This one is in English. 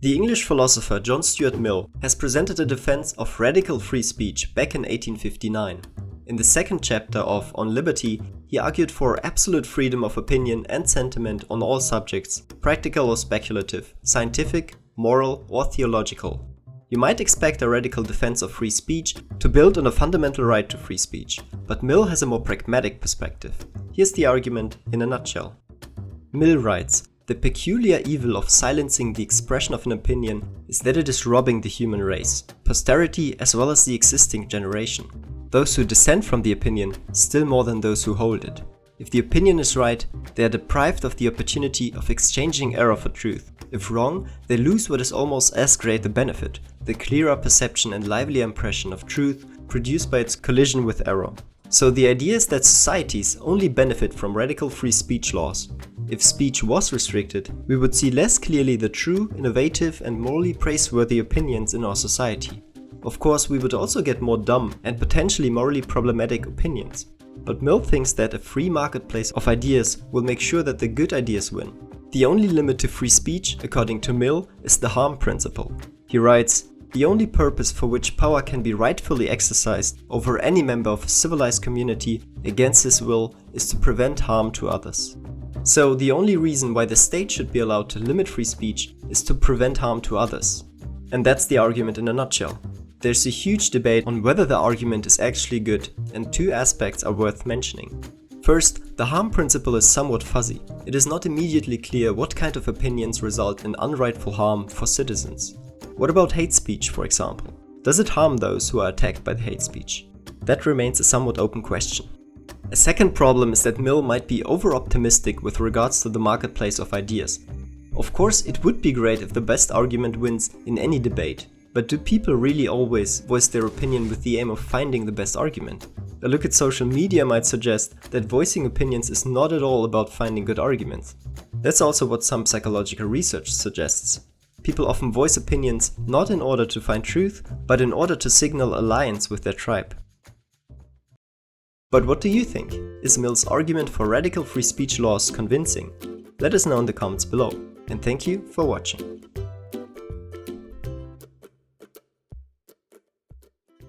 The English philosopher John Stuart Mill has presented a defense of radical free speech back in 1859. In the second chapter of On Liberty, he argued for absolute freedom of opinion and sentiment on all subjects, practical or speculative, scientific, moral or theological. You might expect a radical defense of free speech to build on a fundamental right to free speech, but Mill has a more pragmatic perspective. Here's the argument in a nutshell. Mill writes, "The peculiar evil of silencing the expression of an opinion is that it is robbing the human race, posterity as well as the existing generation. Those who dissent from the opinion still more than those who hold it. If the opinion is right, they are deprived of the opportunity of exchanging error for truth. If wrong, they lose what is almost as great a benefit, the clearer perception and livelier impression of truth produced by its collision with error." So the idea is that societies only benefit from radical free speech laws. If speech was restricted, we would see less clearly the true, innovative and morally praiseworthy opinions in our society. Of course, we would also get more dumb and potentially morally problematic opinions. But Mill thinks that a free marketplace of ideas will make sure that the good ideas win. The only limit to free speech, according to Mill, is the harm principle. He writes, "The only purpose for which power can be rightfully exercised over any member of a civilized community against his will is to prevent harm to others." So the only reason why the state should be allowed to limit free speech is to prevent harm to others. And that's the argument in a nutshell. There's a huge debate on whether the argument is actually good, and two aspects are worth mentioning. First, the harm principle is somewhat fuzzy. It is not immediately clear what kind of opinions result in unrightful harm for citizens. What about hate speech, for example? Does it harm those who are attacked by the hate speech? That remains a somewhat open question. A second problem is that Mill might be over-optimistic with regards to the marketplace of ideas. Of course, it would be great if the best argument wins in any debate, but do people really always voice their opinion with the aim of finding the best argument? A look at social media might suggest that voicing opinions is not at all about finding good arguments. That's also what some psychological research suggests. People often voice opinions not in order to find truth, but in order to signal alliance with their tribe. But what do you think? Is Mill's argument for radical free speech laws convincing? Let us know in the comments below, and thank you for watching.